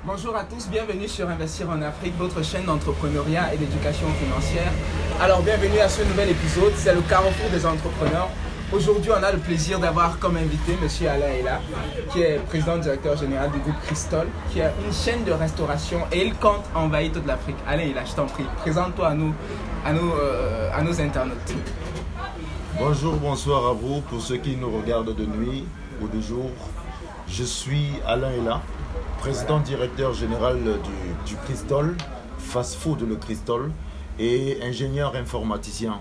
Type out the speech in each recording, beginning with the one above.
Bonjour à tous, bienvenue sur Investir en Afrique, votre chaîne d'entrepreneuriat et d'éducation financière. Alors bienvenue à ce nouvel épisode, c'est le carrefour des entrepreneurs. Aujourd'hui on a le plaisir d'avoir comme invité M. Alain Ela, qui est président directeur général du groupe Cristol, qui a une chaîne de restauration et il compte envahir toute l'Afrique. Alain Ela, je t'en prie, présente-toi à nos internautes. Bonjour, bonsoir à vous, pour ceux qui nous regardent de nuit ou de jour. Je suis Alain Ela, président directeur général du Cristol, Fast Food le Cristol, et ingénieur informaticien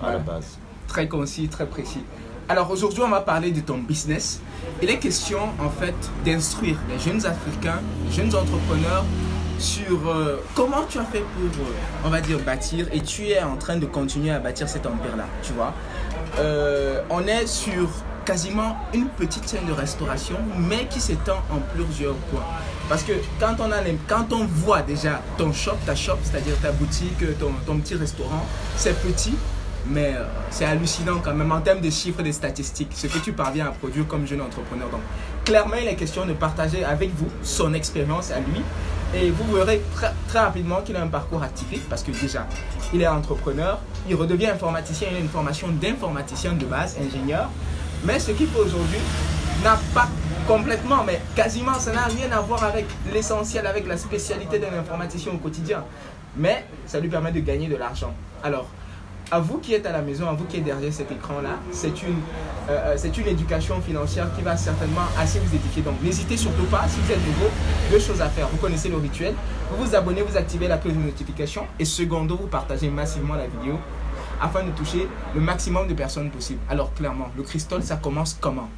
à la base. Très concis, très précis. Alors aujourd'hui, on va parler de ton business. Il est question en fait d'instruire les jeunes Africains, les jeunes entrepreneurs sur comment tu as fait pour, on va dire, bâtir, et tu es en train de continuer à bâtir cet empire-là, tu vois. On est sur quasiment une petite chaîne de restauration, mais qui s'étend en plusieurs points. Parce que quand on voit déjà ton shop, ta shop, c'est-à-dire ta boutique, ton petit restaurant, c'est petit, mais c'est hallucinant quand même en termes de chiffres et de statistiques, ce que tu parviens à produire comme jeune entrepreneur. Donc, clairement, il est question de partager avec vous son expérience à lui. Et vous verrez très rapidement qu'il a un parcours atypique parce que déjà, il est entrepreneur, il redevient informaticien, il a une formation d'informaticien de base, ingénieur. Mais ce qu'il fait aujourd'hui n'a pas complètement, mais quasiment, ça n'a rien à voir avec l'essentiel, avec la spécialité d'un informaticien au quotidien. Mais ça lui permet de gagner de l'argent. Alors, à vous qui êtes à la maison, à vous qui êtes derrière cet écran-là, c'est une éducation financière qui va certainement assez vous édifier. Donc, n'hésitez surtout pas, si vous êtes nouveau, deux choses à faire. Vous connaissez le rituel, vous vous abonnez, vous activez la cloche de notification et secondo, vous partagez massivement la vidéo afin de toucher le maximum de personnes possible. Alors, clairement, le Cristol, ça commence comment?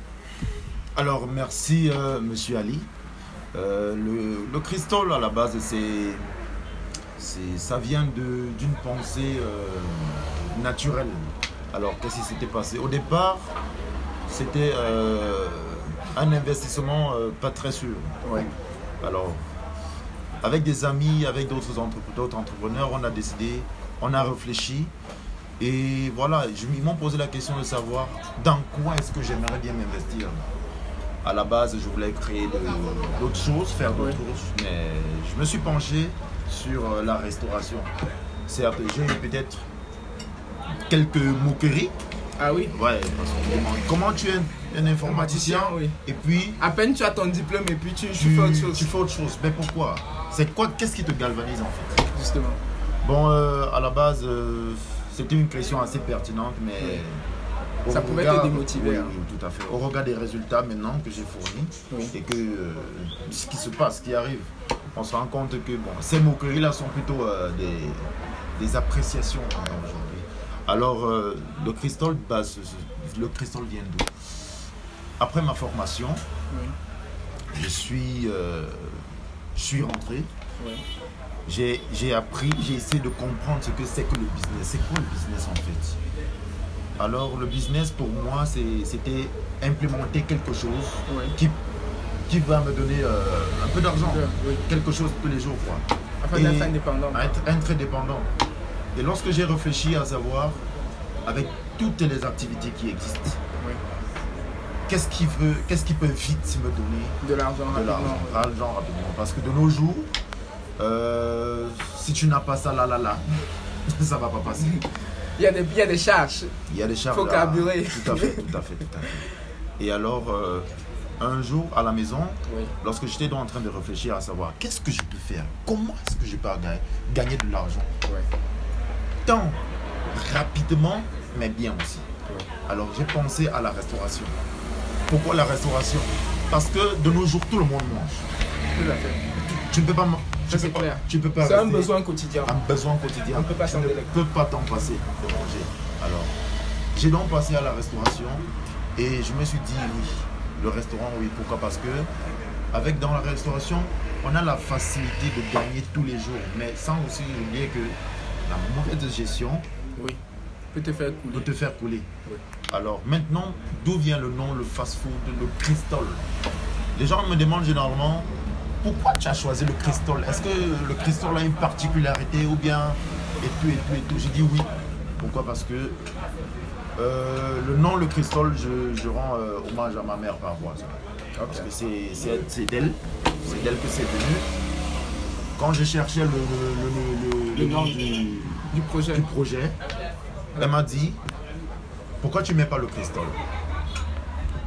Alors, merci Monsieur Ali. Le Cristol, à la base, ça vient d'une pensée naturelle. Alors, qu'est-ce qui s'était passé? Au départ, c'était un investissement pas très sûr. Ouais. Alors, avec des amis, avec d'autres entrepreneurs, on a décidé, on a réfléchi. Et voilà, ils m'ont posé la question de savoir dans quoi est-ce que j'aimerais bien m'investir. À la base, je voulais créer d'autres choses, faire d'autres choses, mais je me suis penché sur la restauration. Certes, j'ai eu peut-être quelques moqueries. Ah oui? Ouais, parce qu'on me demande comment tu es un informaticien, oui. Et puis à peine tu as ton diplôme et puis tu fais autre chose. Tu fais autre chose. Mais pourquoi? Qu'est-ce qui te galvanise en fait? Justement. Bon, à la base, c'était une question assez pertinente, mais ça pouvait te démotiver. Oui, tout à fait. Au regard des résultats maintenant que j'ai fournis et que ce qui se passe, ce qui arrive, on se rend compte que bon, ces moqueries-là sont plutôt des appréciations aujourd'hui. Alors, le Cristol vient d'où? Après ma formation, je suis rentré. Oui. J'ai appris, j'ai essayé de comprendre ce que c'est que le business. C'est quoi le business en fait? Alors le business pour moi c'était implémenter quelque chose qui va me donner un peu d'argent, quelque chose tous les jours quoi. Afin d'être indépendant. Être indépendant. Et lorsque j'ai réfléchi à savoir, avec toutes les activités qui existent, qu'est-ce qui peut vite me donner de l'argent rapidement. Parce que de nos jours, si tu n'as pas ça là, ça va pas passer. Il y a des charges. Il y a des charges. Il faut carburer. Tout à fait. Et alors, un jour à la maison, lorsque j'étais en train de réfléchir à savoir qu'est-ce que je peux faire, comment est-ce que je peux gagner de l'argent, tant rapidement, mais bien aussi. Alors j'ai pensé à la restauration. Pourquoi la restauration? Parce que de nos jours, tout le monde mange. Tout à fait. Tu ne peux pas c'est un besoin quotidien. Un besoin quotidien. On ne peut pas s'en délecter. Tu ne peux pas t'en passer de manger. Alors, j'ai donc passé à la restauration et je me suis dit oui, le restaurant, oui. Pourquoi? Parce que dans la restauration, on a la facilité de gagner tous les jours, mais sans aussi oublier que la mauvaise gestion peut te faire couler. Oui. Alors maintenant, d'où vient le nom, le fast-food, le Cristol? Les gens me demandent généralement pourquoi tu as choisi le Cristol? Est-ce que le Cristol a une particularité ou bien et tout? J'ai dit oui. Pourquoi? Parce que le nom, le Cristol, je rends hommage à ma mère par rapport à ça. Parce que c'est d'elle C'est d'elle que c'est venu. Quand je cherchais le nom du projet, elle m'a dit, pourquoi tu ne mets pas le Cristol?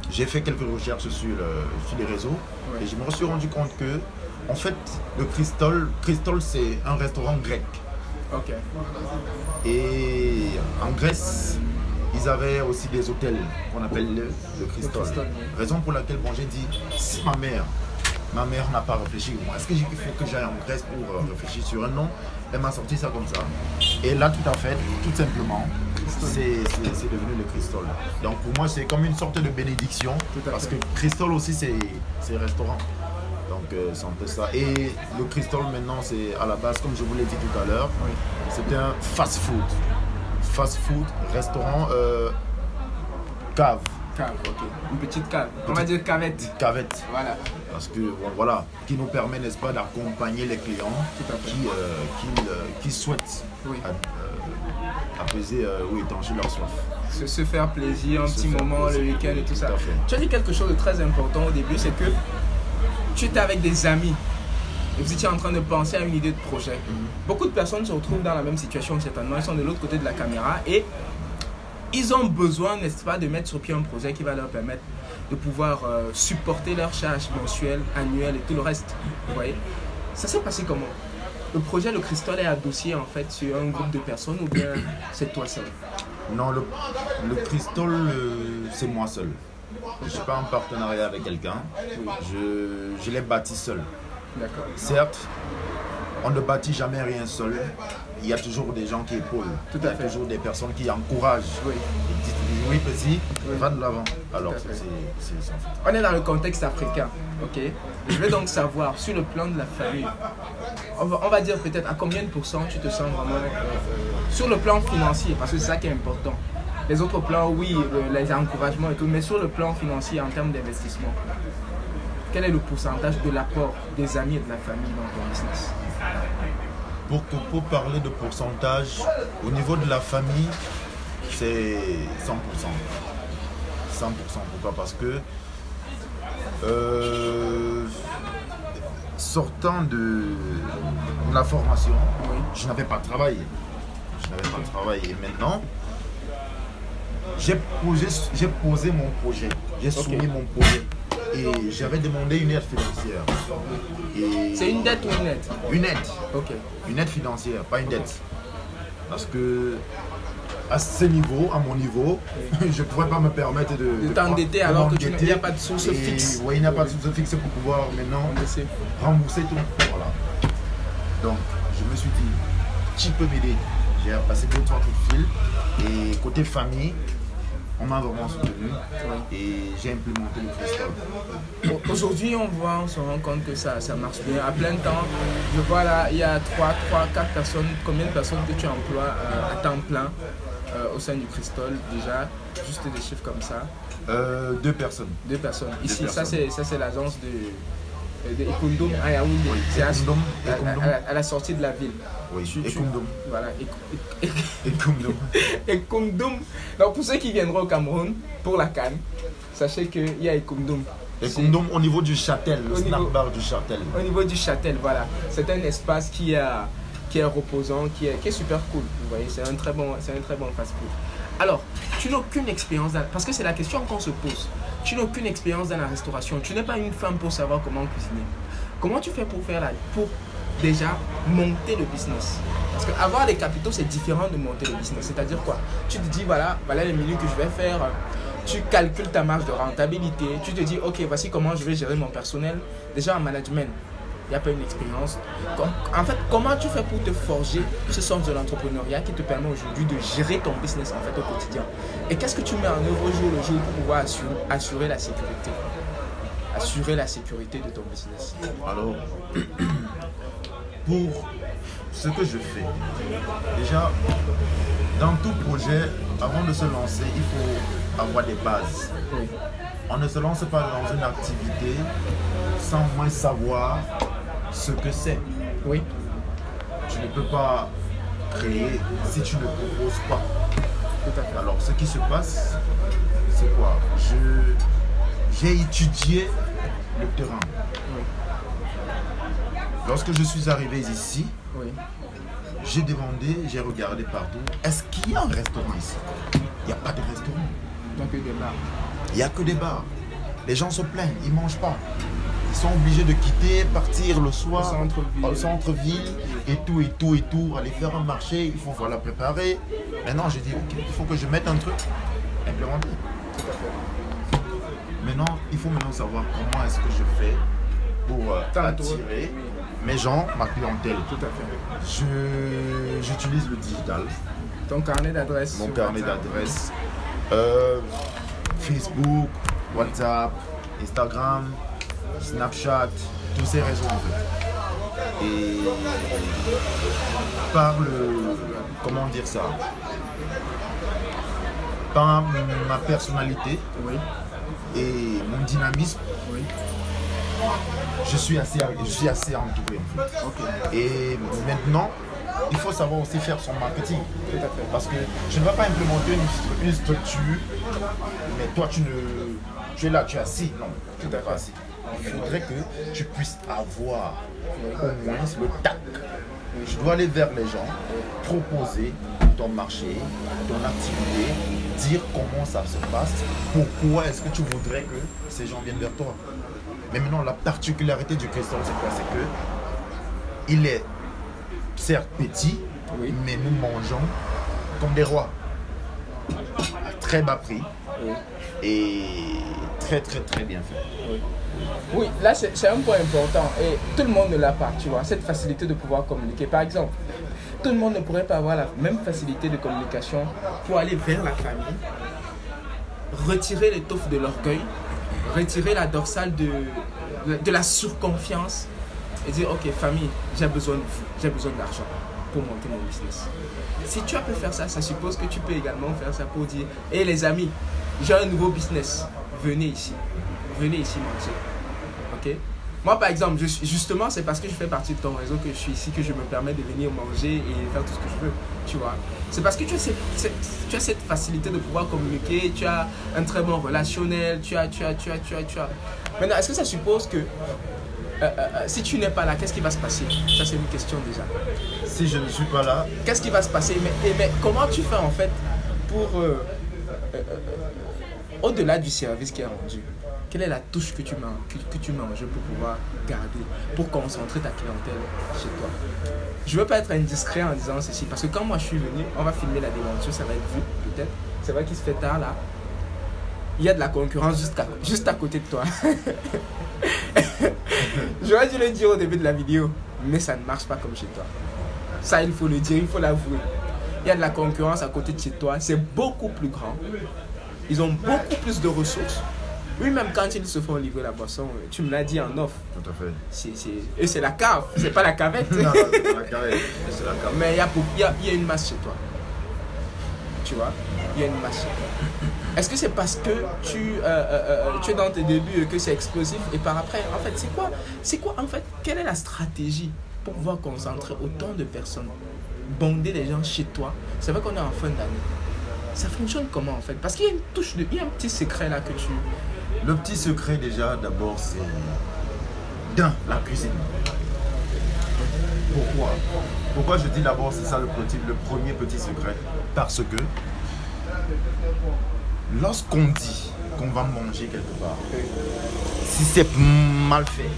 J'ai fait quelques recherches sur les réseaux et je me suis rendu compte que, en fait, le Cristol c'est un restaurant grec. Ok. Et en Grèce, ils avaient aussi des hôtels qu'on appelle le Cristol. Raison pour laquelle, bon, j'ai dit, si ma mère n'a pas réfléchi, est-ce qu'il faut que j'aille en Grèce pour réfléchir sur un nom? Elle m'a sorti ça comme ça. Et là, tout simplement, c'est devenu le Cristol. Donc pour moi, c'est comme une sorte de bénédiction. Parce que Cristol aussi, c'est restaurant. Donc c'est un peu ça. Et le Cristol maintenant, c'est à la base, comme je vous l'ai dit tout à l'heure, c'est un fast-food. Fast-food, restaurant, cave. Cave, ok. Une petite cave. On va dire cavette. Cavette. Voilà. Parce que voilà, qui nous permet, n'est-ce pas, d'accompagner les clients qui souhaitent apaiser ou étancher leur soif. Se faire plaisir, un petit moment, le week-end et tout ça. Tu as dit quelque chose de très important au début, c'est que tu étais avec des amis et vous étiez en train de penser à une idée de projet. Beaucoup de personnes se retrouvent dans la même situation, certainement. Ils sont de l'autre côté de la caméra et ils ont besoin, n'est-ce pas, de mettre sur pied un projet qui va leur permettre de pouvoir supporter leurs charges mensuelles, annuelles et tout le reste. Vous voyez? Ça s'est passé comment? Le projet, le Cristol est adossé en fait sur un groupe de personnes ou bien c'est toi seul? Non, le Cristol, c'est moi seul. Je ne suis pas en partenariat avec quelqu'un. Je l'ai bâti seul. D'accord. Certes, on ne bâtit jamais rien seul. Il y a toujours des gens qui épaulent. Il y a toujours des personnes qui encouragent. Oui. Ils disent oui, petit, va de l'avant. Alors, c'est ça. On est dans le contexte africain, ok? Je veux donc savoir, sur le plan de la famille, on va dire peut-être à combien de pourcents tu te sens vraiment sur le plan financier, parce que c'est ça qui est important. Les autres plans, oui, les encouragements et tout, mais sur le plan financier, en termes d'investissement, quel est le pourcentage de l'apport des amis et de la famille dans ton business? Pour parler de pourcentage, au niveau de la famille, c'est 100%. 100%. Pourquoi? Parce que sortant de la formation, je n'avais pas travaillé. Et maintenant, j'ai posé mon projet. J'ai soumis mon projet. Et j'avais demandé une aide financière. C'est une dette ou une aide? Une aide. Ok. Une aide financière, pas une dette. Parce que à ce niveau, à mon niveau, je ne pourrais pas me permettre de t'endetter alors qu'il n'y a pas de source fixe. Oui, il n'y a pas de source fixe pour pouvoir maintenant rembourser tout. Voilà. Donc, je me suis dit, tu peux m'aider. J'ai passé 2-3 coups de fil. Et côté famille, on m'a vraiment soutenu et j'ai implémenté le Cristol. Aujourd'hui, on se rend compte que ça marche bien. À plein temps, je vois là, il y a 4 personnes. Combien de personnes que tu emploies à temps plein au sein du Cristol déjà? Juste des chiffres comme ça. 2 personnes. 2 personnes. Ici, ça c'est l'agence de Ekundum à Yaoundé. C'est à la sortie de la ville. Oui, Ekundum. Voilà, Ekundum. Ekundum. Donc pour ceux qui viendront au Cameroun pour la CAN, sachez qu'il y a Ekundum. Ekundum au niveau du Châtel, le snack bar du Châtel. Au niveau du Châtel, voilà. C'est un espace qui est reposant, qui est super cool. Vous voyez, c'est un très bon fast-food. Alors, tu n'as aucune expérience parce que c'est la question qu'on se pose. Tu n'as aucune expérience dans la restauration. Tu n'es pas une femme pour savoir comment cuisiner. Comment tu fais pour déjà monter le business? Parce qu'avoir des capitaux, c'est différent de monter le business. C'est-à-dire quoi? Tu te dis, voilà les menus que je vais faire. Tu calcules ta marge de rentabilité. Tu te dis, ok, voici comment je vais gérer mon personnel. Déjà en management, il n'y a pas une expérience. En fait, comment tu fais pour te forger ce sens de l'entrepreneuriat qui te permet aujourd'hui de gérer ton business en fait au quotidien? Et qu'est-ce que tu mets en œuvre au jour le jour pour pouvoir assurer la sécurité? Assurer la sécurité de ton business. Alors, pour ce que je fais, déjà, dans tout projet, avant de se lancer, il faut avoir des bases. Oui. On ne se lance pas dans une activité sans moins savoir ce que c'est. Oui. Tu ne peux pas créer si tu ne proposes pas. Tout à fait. Alors, ce qui se passe, c'est quoi? J'ai étudié le terrain. Oui. Lorsque je suis arrivé ici, Oui. j'ai demandé, j'ai regardé partout, est-ce qu'il y a un restaurant ici? Il n'y a pas de restaurant. Donc, des bars. Il n'y a que des bars. Les gens se plaignent, ils ne mangent pas. Ils sont obligés de quitter, partir le soir au centre-ville et tout, aller faire un marché, il faut voilà préparer. Maintenant, j'ai dit, ok, il faut que je mette un truc implémenté. Tout à fait. Maintenant, il faut maintenant savoir comment est-ce que je fais pour attirer mes gens, ma clientèle. Tout à fait. J'utilise le digital. Ton carnet d'adresse. Mon carnet d'adresse. Facebook, WhatsApp, Instagram, Snapchat, tous ces réseaux en fait. Et par le, comment dire ça, par ma personnalité Oui. et mon dynamisme, Oui. je suis assez entouré en fait. Ok. Et maintenant, il faut savoir aussi faire son marketing. Tout à fait. Parce que je ne vais pas implémenter une structure, mais toi tu es là, tu es assis. Non, tu n'es pas assis. Il faudrait que tu puisses avoir au moins le tact. Je dois aller vers les gens, proposer ton marché, ton activité, dire comment ça se passe, pourquoi est-ce que tu voudrais que ces gens viennent vers toi. Mais maintenant, la particularité du restaurant, c'est quoi? C'est que il est certes petit, Oui. mais nous mangeons comme des rois. À très bas prix Oui. et très bien fait. Oui. Oui, là c'est un point important et tout le monde ne l'a pas, tu vois, cette facilité de pouvoir communiquer. Par exemple, tout le monde ne pourrait pas avoir la même facilité de communication pour aller vers la famille, retirer l'étoffe de l'orgueil, retirer la dorsale de la surconfiance et dire ok famille, j'ai besoin de vous, j'ai besoin d'argent pour monter mon business. Si tu as pu faire ça, ça suppose que tu peux également faire ça pour dire hé les amis, j'ai un nouveau business, venez ici manger. Ok? Moi par exemple, justement c'est parce que je fais partie de ton réseau que je suis ici, que je me permets de venir manger et faire tout ce que je veux, tu vois. C'est parce que tu as cette facilité de pouvoir communiquer, tu as un très bon relationnel, tu as. Maintenant, est-ce que ça suppose que si tu n'es pas là, qu'est-ce qui va se passer? Ça c'est une question déjà. Si je ne suis pas là, Qu'est-ce qui va se passer? Mais comment tu fais en fait pour au-delà du service qui est rendu, quelle est la touche que tu mets en jeu pour pouvoir garder, pour concentrer ta clientèle chez toi? Je ne veux pas être indiscret en disant ceci, parce que quand moi je suis venu, on va filmer la déventure, ça va être vu peut-être. C'est vrai qu'il se fait tard là. Il y a de la concurrence juste à côté de toi. J'aurais dû le dire au début de la vidéo, mais ça ne marche pas comme chez toi. Ça, il faut le dire, il faut l'avouer. Il y a de la concurrence à côté de chez toi, c'est beaucoup plus grand. Ils ont beaucoup plus de ressources. Oui, même quand ils se font livrer la boisson, tu me l'as dit en offre. tout à fait. Et c'est la cave, c'est pas la cavette. Non, c'est la cave. C'est la cave. Mais il y a une masse chez toi. Tu vois, il y a une masse chez toi. Est-ce que c'est parce que tu es dans tes débuts que c'est explosif et par après, en fait, c'est quoi en fait, quelle est la stratégie pour pouvoir concentrer autant de personnes, bonder les gens chez toi? C'est vrai qu'on est en fin d'année. Ça fonctionne comment en fait? Parce qu'il y a une touche il y a un petit secret là que tu... Le petit secret déjà, d'abord, c'est la cuisine. Pourquoi je dis d'abord c'est ça le premier petit secret? Parce que lorsqu'on dit qu'on va manger quelque part, si c'est mal fait,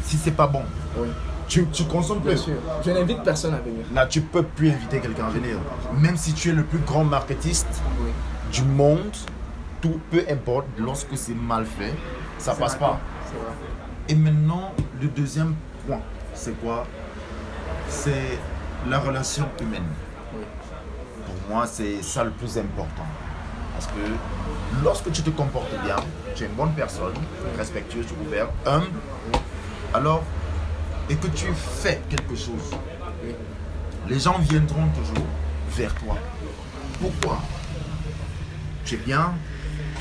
si c'est pas bon, Oui. tu consommes plus. Bien sûr. Je n'invite personne à venir. Là, tu peux plus inviter quelqu'un à venir. Même si tu es le plus grand marketiste Oui. du monde, tout peu importe, lorsque c'est mal fait, ça passe pas. C'est vrai. Et maintenant, le deuxième point, c'est quoi? C'est la relation humaine. Oui. Pour moi, c'est ça le plus important. Parce que lorsque tu te comportes bien, tu es une bonne personne, respectueuse, ouverte, humble, alors, et que tu fais quelque chose, Oui. les gens viendront toujours vers toi. Pourquoi? Tu es bien,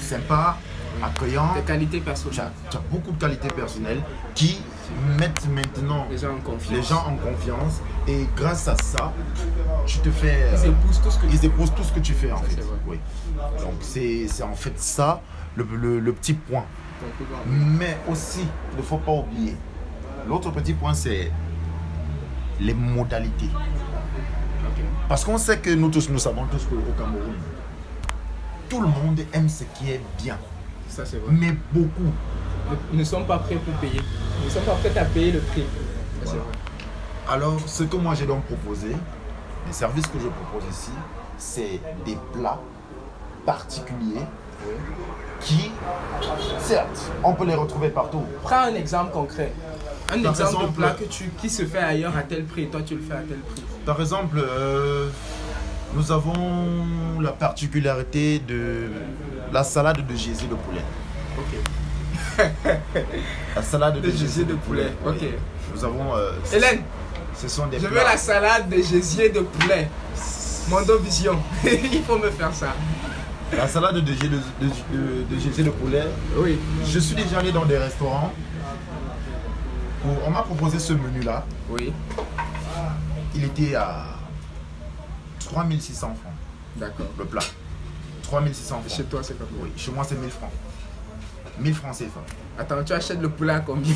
sympa, accueillant. Tes qualités Tu personnelles. as beaucoup de qualités personnelles qui mettent maintenant Les gens en confiance. les gens en confiance, et grâce à ça, tu te fais... Ils épousent tout ce que tu ils épousent tout ce que tu fais en Ça, fait. c'est vrai. Oui. Donc c'est en fait ça le petit point. fais. Mais aussi, il ne faut pas oublier. L'autre petit point, c'est les modalités. Ok. Parce qu'on sait que nous tous, nous savons tous qu'au Cameroun, tout le monde aime ce qui est bien. Ça, c'est vrai. Mais beaucoup. Nous ne sommes pas prêts pour payer. Nous ne sommes pas prêts à payer le prix. Ça, c'est vrai. Alors, ce que moi j'ai donc proposé, les services que je propose ici, c'est des plats particuliers Oui. qui, certes, on peut les retrouver partout. Prends un exemple concret. Un Par exemple de exemple, plat qui se fait ailleurs à tel prix et toi tu le fais à tel prix. Par exemple, nous avons la particularité de la salade de gésier de poulet. Ok. La salade De gésier de poulet. Oui. Ok. Nous avons... Hélène, ce sont des je veux plats. la salade de gésier de poulet. Mondo Vision. Il faut me faire ça. La salade de gésier de poulet. Oui. Je suis déjà allé dans des restaurants où on m'a proposé ce menu-là. Oui. Il était à 3600 francs, D'accord. le plat. 3600 francs. Chez toi, c'est pas Oui, chez moi c'est 1000 francs. 1000 francs CFA. Attends, tu achètes le poulet à combien?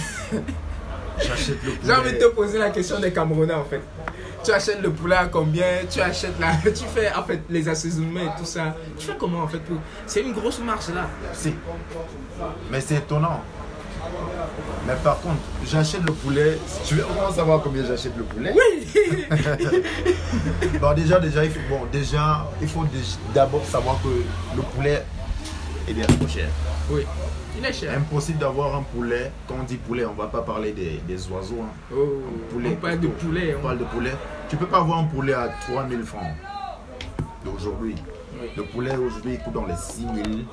J'achète le poulet. J'ai envie de te poser la question des Camerounais en fait. Tu achètes le poulet à combien? Tu achètes la... Tu fais en fait les assaisonnements et tout ça. Tu fais comment en fait pour... C'est une grosse marge là. Si. Mais c'est étonnant. Mais par contre, j'achète le poulet. Tu veux vraiment savoir combien j'achète le poulet? Oui. Bon, déjà, il faut d'abord savoir que le poulet est bien trop cher. Oui. Il est cher. Impossible d'avoir un poulet. Quand on dit poulet, on ne va pas parler des oiseaux. Hein. Oh, Poulet, on parle de poulet. On parle de poulet. Tu peux pas avoir un poulet à 3000 francs d'aujourd'hui. Oui. Le poulet aujourd'hui coûte dans les 6000.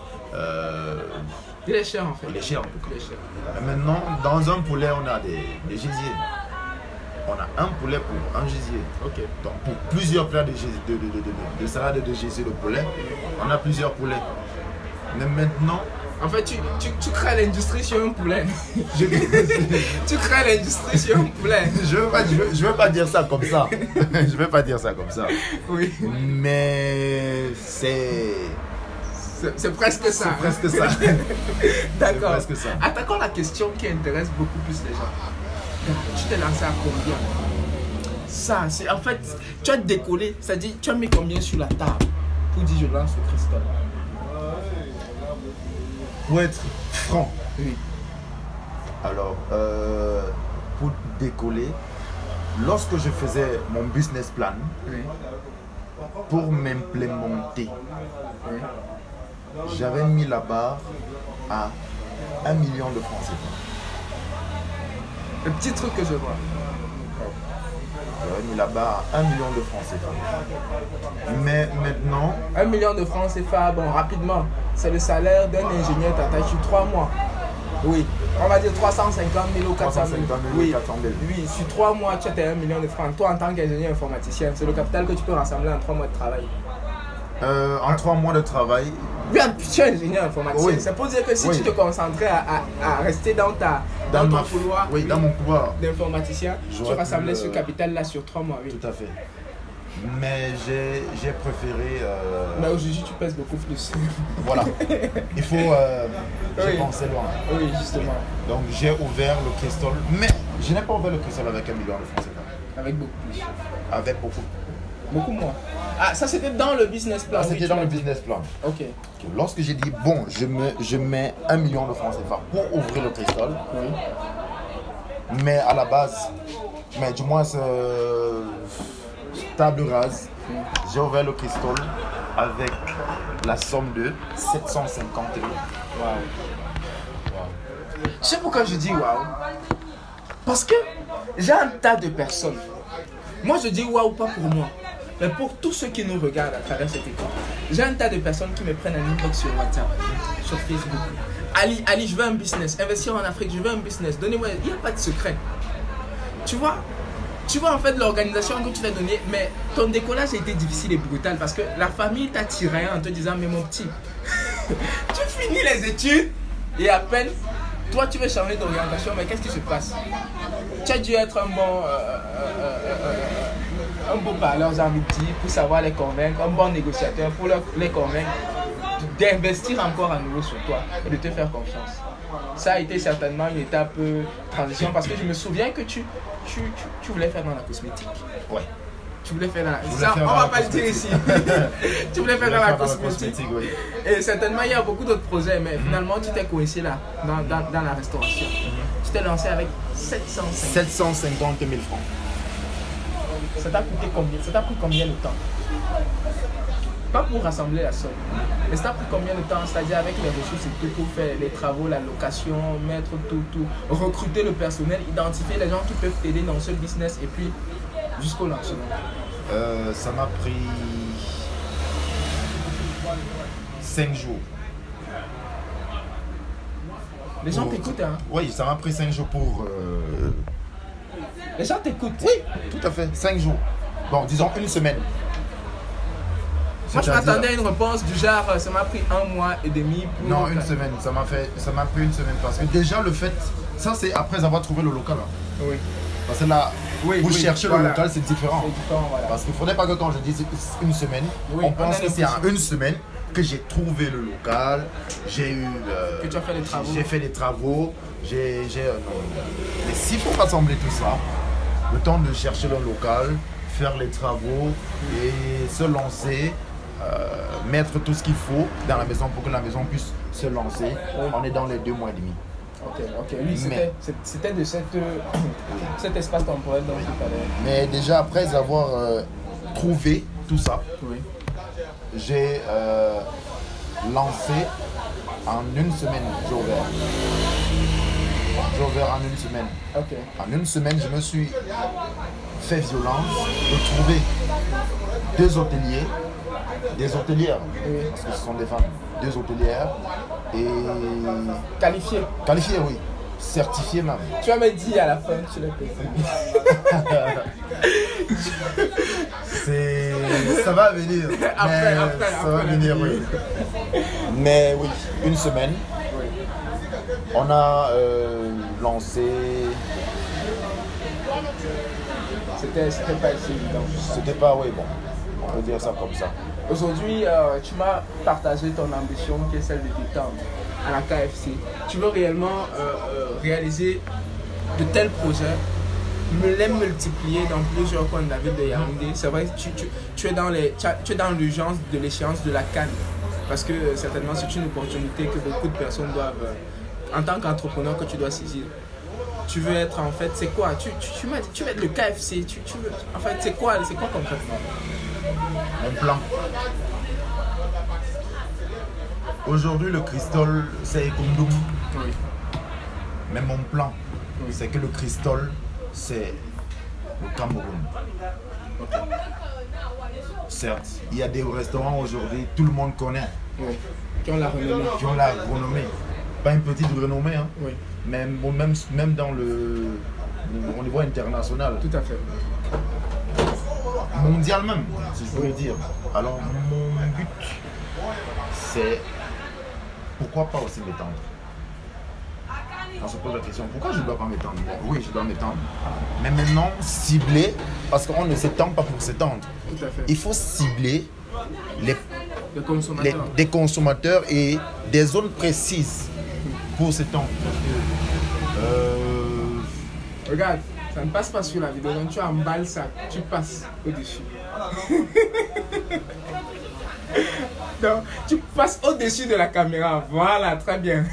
Il est cher en fait. Il est cher en tout cas. Il est cher. Et maintenant, dans un poulet, on a des gésiers. On a un poulet pour un gésier. Ok. Donc, pour plusieurs plats de salade de gésier de poulet, on a plusieurs poulets. Mais maintenant, En fait, tu crées l'industrie sur un poulet. Tu crées l'industrie sur un poulet. je veux pas dire ça comme ça. Je veux pas dire ça comme ça. Oui. Mais c'est presque ça. C'est presque ça. D'accord. C'est presque ça. Attaquons la question qui intéresse beaucoup plus les gens. Tu t'es lancé à combien? Ça, c'est en fait, tu as décollé, c'est-à-dire tu as mis combien sur la table pour dire je lance le cristal? Pour être franc, Oui. alors pour décoller, lorsque je faisais mon business plan Oui. pour m'implémenter, Oui. j'avais mis la barre à 1 million de francs CFA. Le petit truc que je vois. J'avais mis la barre à 1 million de francs CFA. Mais maintenant, 1 million de francs CFA, bon, rapidement, c'est le salaire d'un ingénieur Tata sur 3 mois. Oui, on va dire 350 000 ou 400 000. 350 000 Oui. ou 400 000. Oui, sur 3 mois, tu as tes 1 million de francs. Toi, en tant qu'ingénieur informaticien, c'est le capital que tu peux rassembler en 3 mois de travail. en 3 mois de travail, Oui, tu es ingénieur informaticien. Oui. Ça veut dire que si Oui. tu te concentrais à rester dans ton couloir oui, dans mon couloir, d'informaticien, tu J'aurais rassemblais pu, ce capital-là sur 3 mois. Oui. tout à fait. Mais j'ai préféré... Mais aujourd'hui, tu pèses beaucoup plus. Voilà. Il faut... j'ai Oui. pensé loin. Oui, justement. Donc j'ai ouvert le cristal. Mais je n'ai pas ouvert le cristal avec 1 million de francs CFA. Avec beaucoup plus. Avec beaucoup. Beaucoup moins. Ah, ça c'était dans le business plan. Là, oui, c'était tu dans m'as le dit. business plan. Ok. Lorsque j'ai dit, bon, je mets 1 million de francs CFA pour ouvrir le cristal, Oui. mais à la base, mais du moins, table rase, j'ai ouvert le cristal avec la somme de 750 000. Waouh. Tu sais pourquoi je dis waouh? Parce que j'ai un tas de personnes. Moi je dis waouh pas pour moi, mais pour tous ceux qui nous regardent à travers cet écran. J'ai un tas de personnes qui me prennent un inbox sur WhatsApp, sur Facebook. Ali, je veux un business. Investir en Afrique, je veux un business. Donnez-moi, il n'y a pas de secret. Tu vois en fait l'organisation que tu t'as donnée, mais ton décollage a été difficile et brutal parce que la famille t'a tiré en te disant mais mon petit, tu finis les études et à peine, toi tu veux changer d'orientation, mais qu'est-ce qui se passe? Tu as dû être un bon parleur, j'ai envie de dire, pour savoir les convaincre, un bon négociateur pour les convaincre d'investir encore à nouveau sur toi et de te faire confiance. Ça a été certainement une étape transition parce que je me souviens que tu voulais faire dans la cosmétique. Ouais. Tu voulais faire dans la... Ça, on va pas le dire ici. Tu voulais faire dans la cosmétique. Oui. Et certainement, il y a beaucoup d'autres projets, mais finalement, tu t'es coincé là, dans la restauration. Tu t'es lancé avec 750 000 francs. Ça t'a coûté combien? Ça t'a pris combien de temps? Pas pour rassembler la somme, mais ça t'a pris combien de temps? C'est-à-dire avec les ressources et tout pour faire les travaux, la location, mettre tout, recruter le personnel, identifier les gens qui peuvent t'aider dans ce business et puis jusqu'au lancement. Ça m'a pris 5 jours. Les gens t'écoutent, hein? Oui, ça m'a pris 5 jours pour... Les gens t'écoutent? Oui, tout à fait, 5 jours. Bon, disons une semaine. Moi, je m'attendais à une réponse du genre, ça m'a pris 1 mois et demi pour... Non, une semaine, ça m'a pris une semaine parce que déjà le fait, ça c'est après avoir trouvé le local. Hein. Oui. Parce que là, vous cherchez le local, c'est différent. C'est différent, voilà. Parce qu'il ne faudrait pas que quand je dis une semaine, on pense que c'est en une semaine que j'ai trouvé le local, j'ai eu... que tu as fait les travaux. J'ai fait les travaux, mais s'il faut rassembler tout ça, le temps de chercher le local, faire les travaux et se lancer, mettre tout ce qu'il faut dans la maison pour que la maison puisse se lancer, on est dans les 2 mois et demi. Ok. Lui, c'était de cet espace temporel dont il fallait. Mais déjà, après avoir trouvé tout ça, j'ai lancé en une semaine, j'ai ouvert. J'ai ouvert en une semaine. En une semaine, je me suis fait violence de trouver 2 hôteliers, des hôtelières, parce que ce sont des femmes, 2 hôtelières et... Qualifiées, oui. Certifiées même. Tu m'avais dit à la fin, tu l'as payé. Ça va venir. Après, ça va venir, oui. Mais oui, une semaine. On a lancé... C'était pas si évident. C'était pas, oui, bon. On peut dire ça comme ça. Aujourd'hui, tu m'as partagé ton ambition qui est celle de t'étendre à la KFC. Tu veux réellement réaliser de tels projets, les multiplier dans plusieurs coins de la ville de Yaoundé. C'est vrai que tu es dans l'urgence de l'échéance de la Cannes. Parce que certainement c'est une opportunité que beaucoup de personnes doivent, en tant qu'entrepreneur, que tu dois saisir. Tu veux être en fait, c'est quoi? Tu m'as dit, tu veux être le KFC, tu veux, en fait, c'est quoi concrètement? Mon plan. Aujourd'hui, le Cristol, c'est Ekundum. Oui. Mais mon plan, c'est que le Cristol, c'est le Cameroun. Certes, il y a des restaurants aujourd'hui, tout le monde connaît. Oui. Qui ont la renommée. Qui ont la renommée. Pas une petite renommée, hein. Oui. Mais même dans au niveau international. Tout à fait. Mondial même, si je peux le dire. Alors mon but, c'est pourquoi pas aussi m'étendre. On se pose la question, pourquoi je ne dois pas m'étendre? Oui, je dois m'étendre. Mais maintenant, cibler, parce qu'on ne s'étend pas pour s'étendre. Tout à fait. Il faut cibler des consommateurs et des zones précises pour s'étendre. Regarde, ça ne passe pas sur la vidéo, donc tu emballes ça, tu passes au-dessus. Donc, tu passes au-dessus de la caméra, voilà, très bien.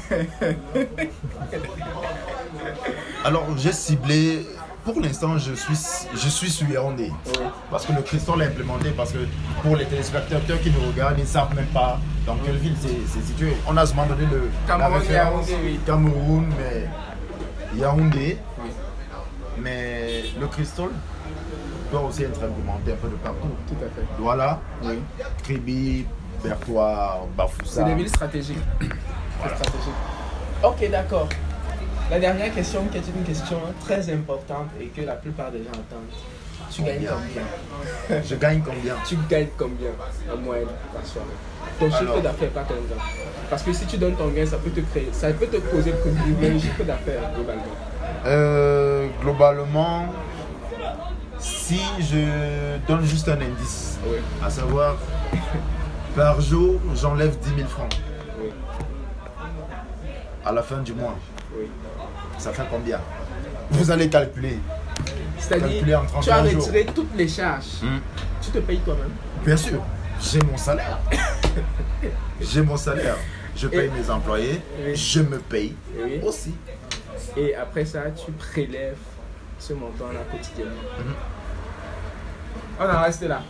Alors, j'ai ciblé, pour l'instant, je suis sur Yaoundé. Oui. Parce que le Cristol l'a implémenté, parce que pour les téléspectateurs qui nous regardent, ils ne savent même pas dans quelle ville c'est situé. On a souvent donné la référence Cameroun, mais Yaoundé. Oui. Mais le Cristol doit aussi être implémenté un peu de partout. Tout à fait. Voilà, oui. Kribi, Bertois, Bafoussa. C'est des villes stratégiques. Voilà. Stratégique. Ok, d'accord. La dernière question, qui est une question très importante et que la plupart des gens attendent. Tu gagnes combien? Je gagne combien? Tu gagnes combien en moyenne par soirée? Ton chiffre d'affaires, pas ton gain. Parce que si tu donnes ton gain, ça peut te causer problème. Mais le chiffre d'affaires, globalement. Globalement, si je donne juste un indice, oui. À savoir, par jour, j'enlève 10 000 francs. Oui. à la fin du mois, Oui. ça fait combien? Vous allez calculer. C'est-à-dire, en tu as 31 jours. retiré toutes les charges. Tu te payes toi-même. Bien sûr, j'ai mon salaire. J'ai mon salaire. Je paye mes employés. Oui. Je me paye Oui. aussi. Et après ça, tu prélèves ce montant-là quotidiennement. On en reste là.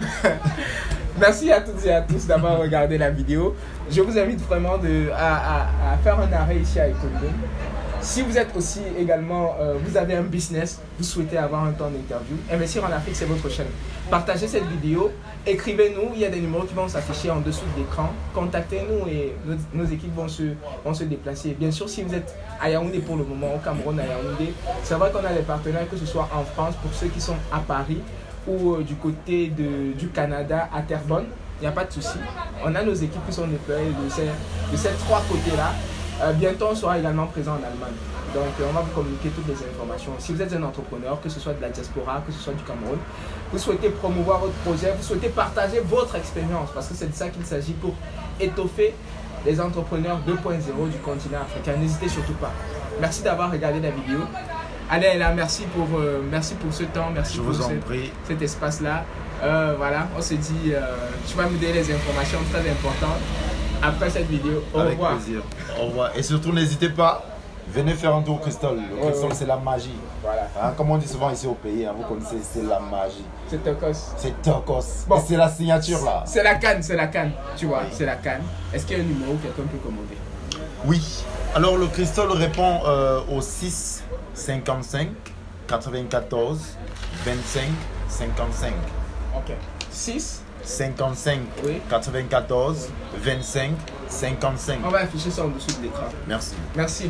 Merci à toutes et à tous d'avoir regardé la vidéo. Je vous invite vraiment à faire un arrêt ici à Econome. Si vous êtes aussi également, vous avez un business, vous souhaitez avoir un temps d'interview, Investir en Afrique, c'est votre chaîne. Partagez cette vidéo, écrivez-nous, il y a des numéros qui vont s'afficher en dessous de l'écran. Contactez-nous et nos équipes vont se déplacer. Bien sûr, si vous êtes à Yaoundé pour le moment, au Cameroun, à Yaoundé, c'est vrai qu'on a des partenaires, que ce soit en France, pour ceux qui sont à Paris ou du côté du Canada, à Terrebonne, il n'y a pas de souci. On a nos équipes qui sont déployées de ces trois côtés-là. Bientôt, on sera également présent en Allemagne. Donc, on va vous communiquer toutes les informations. Si vous êtes un entrepreneur, que ce soit de la diaspora, que ce soit du Cameroun, vous souhaitez promouvoir votre projet, vous souhaitez partager votre expérience, parce que c'est de ça qu'il s'agit pour étoffer les entrepreneurs 2.0 du continent africain. N'hésitez surtout pas. Merci d'avoir regardé la vidéo. Allez, là, merci pour ce temps, merci pour cet espace-là. Voilà, on se dit, tu vas me donner les informations très importantes après cette vidéo. Au revoir. Avec plaisir. Au revoir. Et surtout, n'hésitez pas, venez faire un tour au cristal. Le cristal, c'est la magie. Voilà. Hein, comme on dit souvent ici au pays, hein, vous connaissez, c'est la magie. C'est turquoise. C'est turquoise. Bon. Et c'est la signature là. C'est la canne, tu vois, oui. C'est la canne. Est-ce qu'il y a un numéro que quelqu'un peut commander? Oui. Alors, le cristal répond au 6 55 94 25 55. Ok. 6 55 oui. 94 25 55. On va afficher ça en dessous de l'écran. Merci. Merci.